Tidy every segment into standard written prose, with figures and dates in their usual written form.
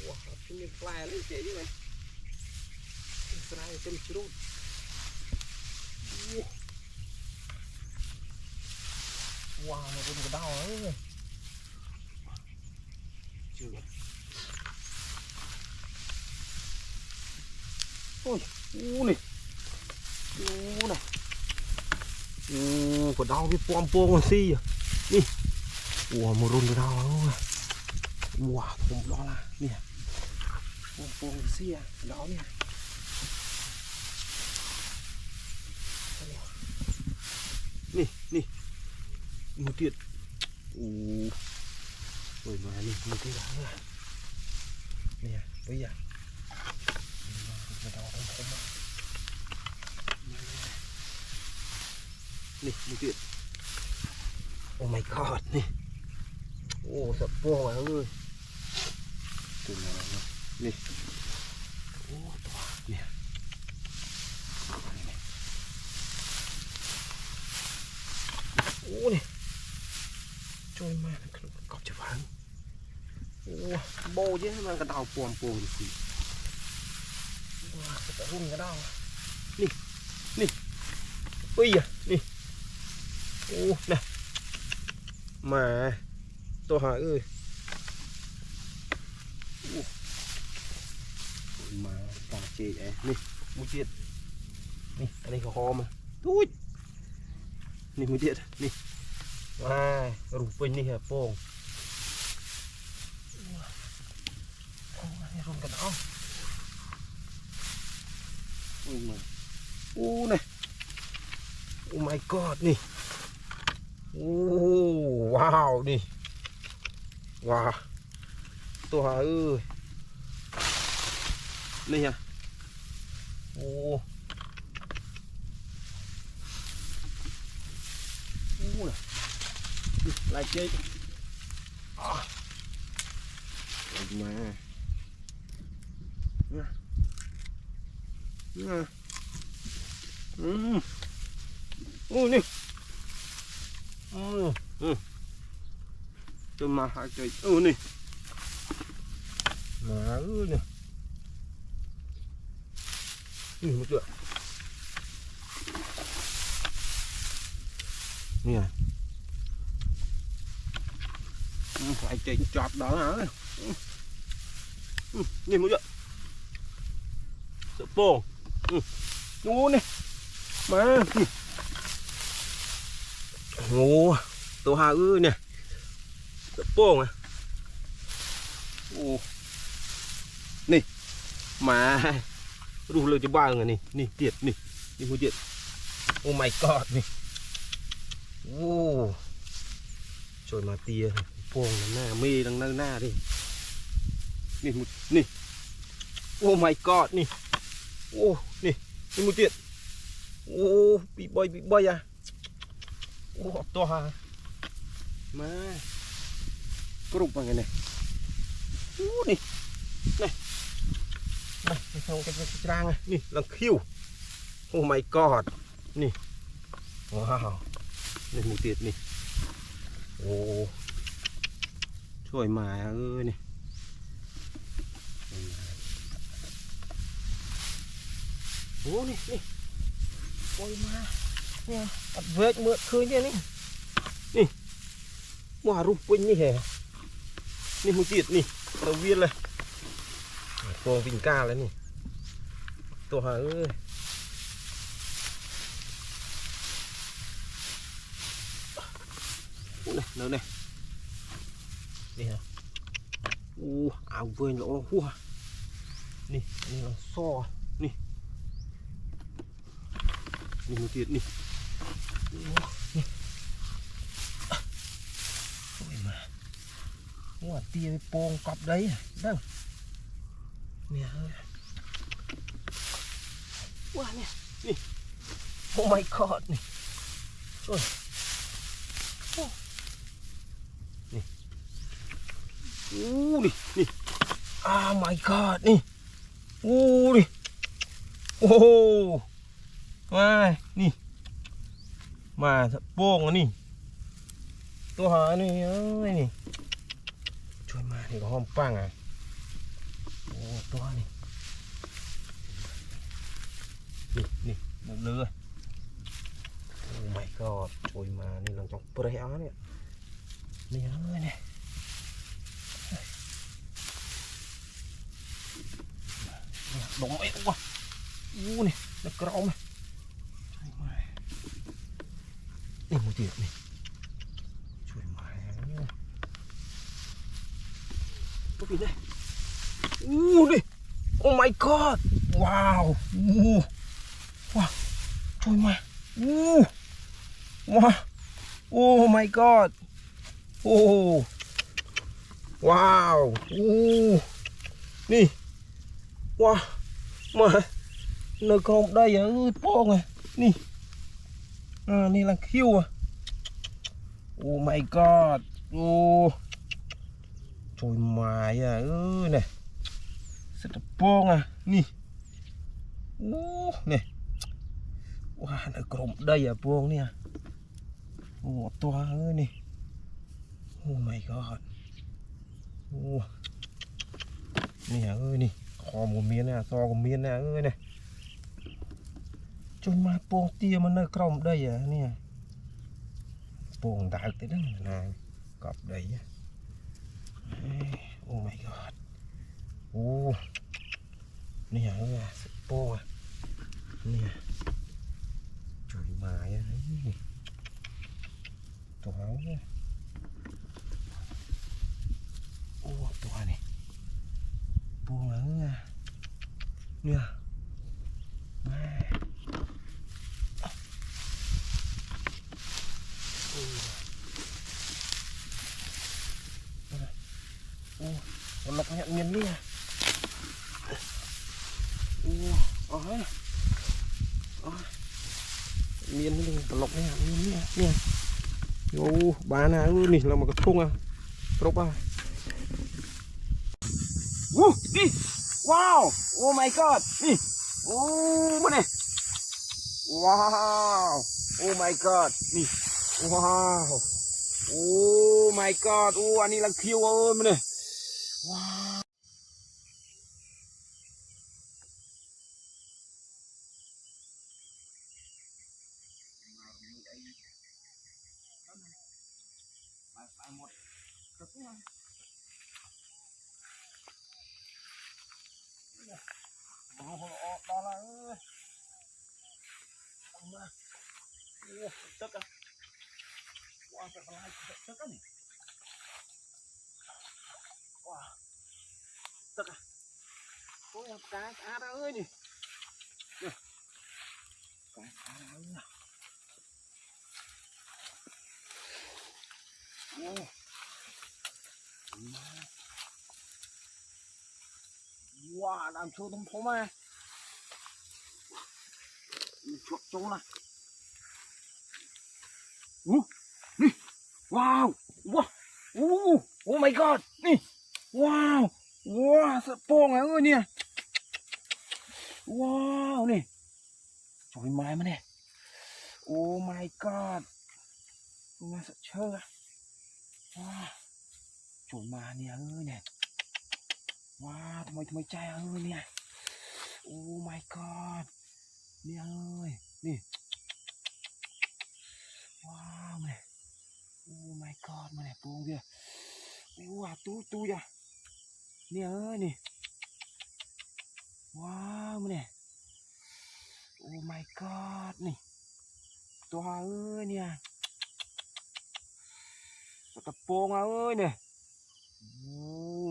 ว้าวที่มีปลาเลยเจ๋ยังไงปลาเต็มชุดว้าวมันเป็นกระดาวเลยชื่อโอ้ยนี่น่ะกระดาวที่ปอมโป่งสินี่ว้าวมันรุนกระดาวว้าวผมรอละเนี่ยปอมโป่งสิกระดาวเนี่ยนี่มือเตียดโอ้ยมานี่มือเตียดแล้วเนี่ยไปอย่างมาดาวทั้งคมนี่มือเตียดโอ้ my god นี่โอ้สับปวงมาเลยตัวมาแล้วนี่โอ้ตัวเนี่ยโอ้นี่ช่วยมากนะครับกอบจะพังโอ้โบเยอะมันกระดาวปวมสิว้าจะรุ่นกระดาวนี่อุ้ยอ่ะนี่โอ้น่ะมาตัวหามาตาเจ๊นี่มูเจ็ดนี่อันนี้เขาหอมตุ้ยนี่มือเดียดนี่ว้ารูปเป็นนี่ฮะโป่งโอ้ยรุนกันเอาโอ้ยโอ้นี่โอ้ my god นี่โอ้ว้าวนี่ว้าตัวหานี่ฮะโอ้ลายเจ๊มาโอ้นี่จะมาหาเจ๊นี่มานี่มาเจอนี่phải chạy chọt đó hả nhìn một chút sợ bồ ngu này mà ngu tổ hà nè sợ bồ à nè mà đủ lời cho ba người nè tiệt nè đi một chuyện oh my god nè trời mà tiaพวงหน้ามีดังหน้าดินี่มุดนี่โอ้ my god นี่โอ้นี่มุดเตียดโอ้ปีบอยอ่ะโอ้ตัวหามากรุบมาไงเนี่ยโอ้นี่ไปทำกันจางนี่ลังคิวโอ้ my god นี่ว้าวนี่มุดเตียดนี่โอ้ช่วยมานี่โอ้นี่โอ้ยมาเนี่ยตัดเวทเมื่อคืนเนี่ยนี่ว่ารูปปิ้งนี่แหละนี่มือจีดนี่เราเวียนเลยตัววิ่งก้าแล้วนี่ตัวหานี่นี่นี่ฮะโอ้เอาเวรแล้วหัวนี่เราซ้อนี่มือเตียดนี่โอ้ยมาหัวเตียดโป่งกอบได้ดังเนี่ยว้าเนี่ยนี่โอ้ my god นี่โอ้ยนี่my god นี่นี่โอ้มานี่มาโป่งนี่ตัวหานี่นี่ช่วยมานี่ก็หอมปังอ่ะ ตัวนี่นี่บุกเลยโอ้ my god ช่วยมานี่หลังจากเปรี้ยวเนี่ยนี่เลยเนี่ยดงไอ้วะนี่นักกระอมช่วยมานี่มูเตียนี่ช่วยมาตัวปีเลยนี่โอ้ my god ว้าวว้าวช่วยมาว้าวโอ้ my god โอ้ว้าวนี่ว้าวมาเนื้อกรอบได้ยังป้องอ่ะนี่นี่ลังคิวอ่ะโอ้ my god โอ้ช่วยมาอ่ะเนี่ยสุดป้องอ่ะนี่โอ้เนี่ยว้าเนื้อกรอบได้อ่ะป้องเนี่ยโอ้ตัวนี่โอ้ my god โอ้เนี่ยนี่คอหมูเมียนเนี่ยซอกับเมียนเนี่ยเนี่ยจนมาโป่งเตี้ยมันเนื้อกรอบได้อ่ะเนี่ยโป่งดาวติดนั่นนายกรอบได้อ่ะโอ้ my god โอ้เนี่ยโป่งอ่ะเนี่ยจุยมาอ่ะตัวเนี่ยโอ้ตัวนี่โป่งอ่ะเนี่ยมันล็อกเนี่ยเมียนเนี่ยโอ้เมียนนี่มันล็อกเนี่ยเมียนเนี่ยโอ้บ้านนะนี่เรามากระทุ่งอ่ะครบอ่ะนี่ว้าวโอ้ my god นี่โอ้มาเนี่ยว้าวโอ้ my god นี่ว้าวโอ้ my god โอ้อันนี้ลังคิวมาเนี่ยว้าวไปหมดกระตุ้งโอ้โหออกตาละมาโอ้ตึกอ่ะว้าวเป็นอะไรตึกอ่ะนี่ว้าวตึกอ่ะโอ้ยกาสะอาดเลยนี่กาสะอาดเลยโอ้ว้าวน้ำชูต้มผมอ่ะชุบโจนะนี่ว้าวว้าวโอ้ my god นี่ว้าวสะโป่งอ่ะเนี่ยว้าวนี่จอยไม้มาเนี่ยโอ้ my god มาสะเชื่อว้าวจอยมาเนี่ยเนี่ยว้าวทำไมใจเนี่ยโอ้ my god เนี่ยนี่ว้าวเนี่ยโอ้ my god มาเนี่ยปูเดียวว้าวตู้จ้ะเนี่ยนี่ว้าวมาเนี่ยโอ้ my god นี่ตัวเนี่ยกระโปรงเนี่ยโอ้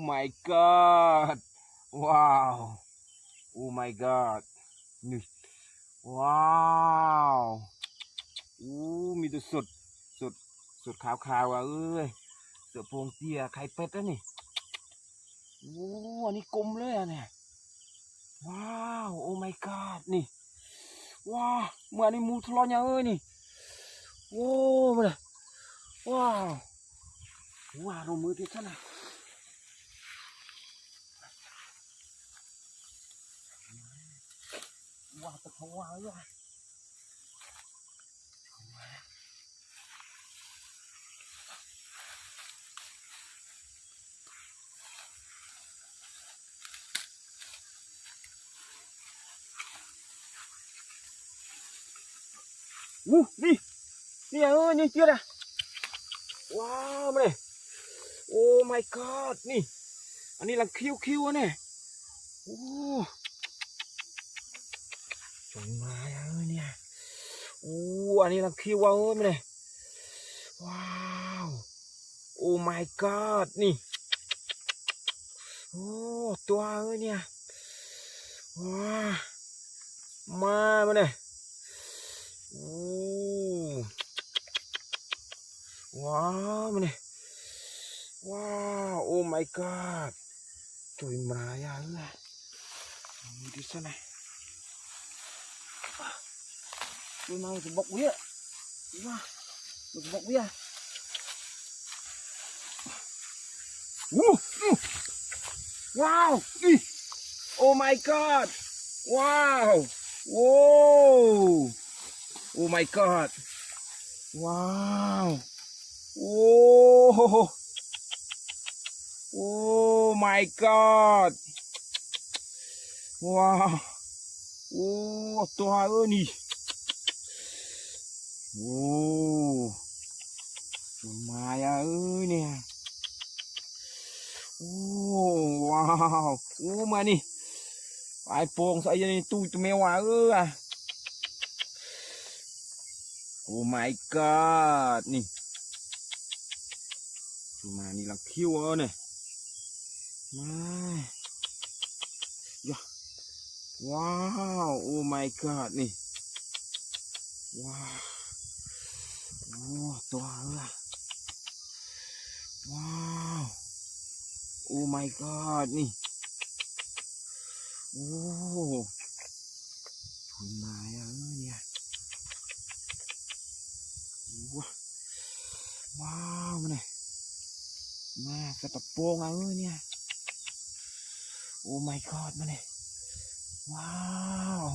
my god ว้าวโอ้ my god นี่ว้าวมีแต่สุดขาวๆเสือโปรงเตี้ยไข่เป็ดนี่อันนี้กลมเลยเนี่ยว้าวโอ้ my god นี่ว้าวเมื่อนี้มูทะเลาะยังนี่โอ้มาเลยว้าวลงมือที่ท่านน่ะว้าวตะเขาว้าวเลย นี่นี่นี่เจี๊ยดว้าวมาเลยโอ้ my god นี่อันนี้ลังคิวเนี่ยโอ้จงมาเนี่ยโอ้อันนี้ลังคิวมาเลยว้าวโอ้ my god นี่โอ้ตัวเนี่ยว้ามาเลยโอ้ว้าวมาเลยว้าวโอ้ my god จุยมาอย่างนี้มีดิฉันนะจุยมาจะบอกเวียว้าจะบอกเวียว้าวนี่โอ้ my god ว้าวโอ้โอ้ my god ว้าวโอ้โอ้ my god ว้าวโอ้ตัวนี่โอ้มาเนี่ยโอ้ว้าวโอ้มานี่ไอ้โป่งใส่ในตู้จะไม่ว่าโอ้ my god นี่มานี่ลังคิวเนี่ยมาว้าวโอ้ my god นี่ว้าวโอ้ตัวว้าวโอ้ my god นี่โอ้ถุนมาเนี่ยว้าวมาเลยมากระตับโป่งเนี่ยโอ้ my god มาเลยว้าว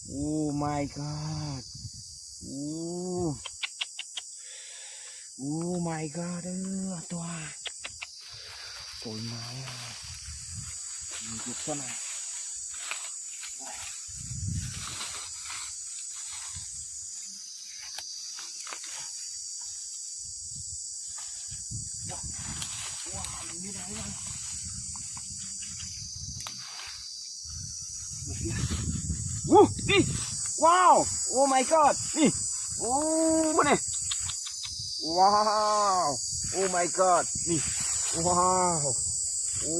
โอ้ my god โอ้ my god ตัวสวยมากมีจุดซ่อนไหนว้าวนี่ได้เลยนี่ว้าวโอ้ my god นี่โอ้มาเนี่ยว้าวโอ้ my god นี่ว้าวโอ้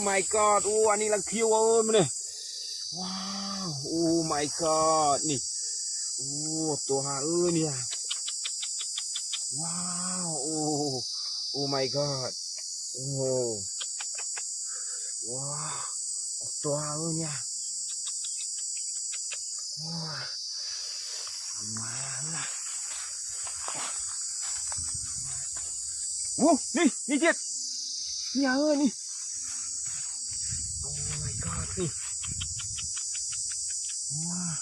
my god โอ้อันนี้ลังคิวมาเนี่ยว้าวโอ้ my god นี่โอ้ตัวเนี่ยว้าวโอ้ my god โอ้ว้าวตัวเนี่ยว้าวมาละโอ้นี่เจ็ดนี่นี่โอ้ my god นี่ว้าว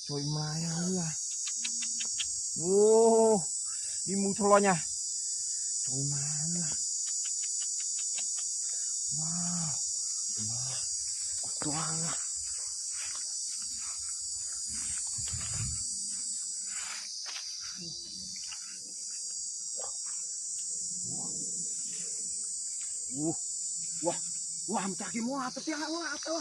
สวยมากเลยโอ้มีมูทรอยเนี่ยสวยมากเลยว้าวตัวว้าวว้าวมันจากกี่โมงอ่ะตัวเตี้ยว้าวตัว